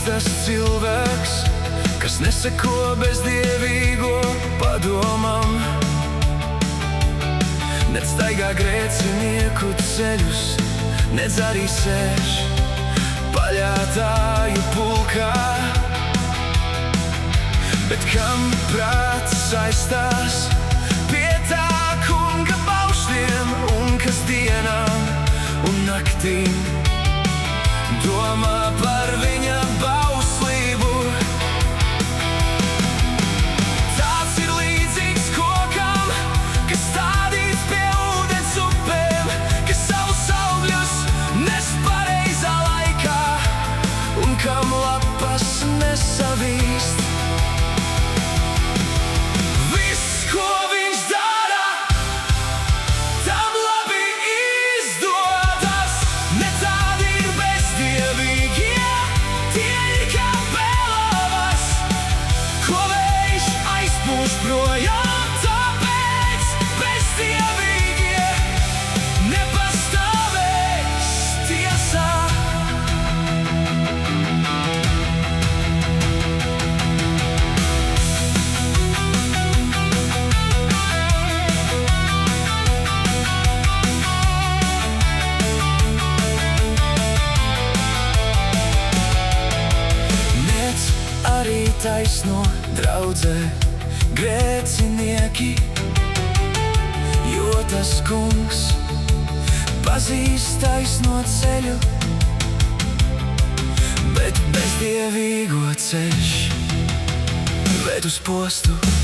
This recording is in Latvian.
tas cilvēks, kas neseko bezdievīgo padomam, nec staigā grēcinieku ceļus, nec arī sēž paļātāju pulkā. Bet kam prāts saistās pie tā kunga baušļiem, un kas dienām un naktīm domā par viņa bauslību. Tāds ir līdzīgs kokam, kas stādīts pie ūdens upēm, kas savus augļus nes pareizā laikā, un kam lapas nesavīst. Arī taisno draudzē grēcinieki, jo tas kungs pazīst taisno ceļu, bet bezdievīgo ceļš ved uz postu.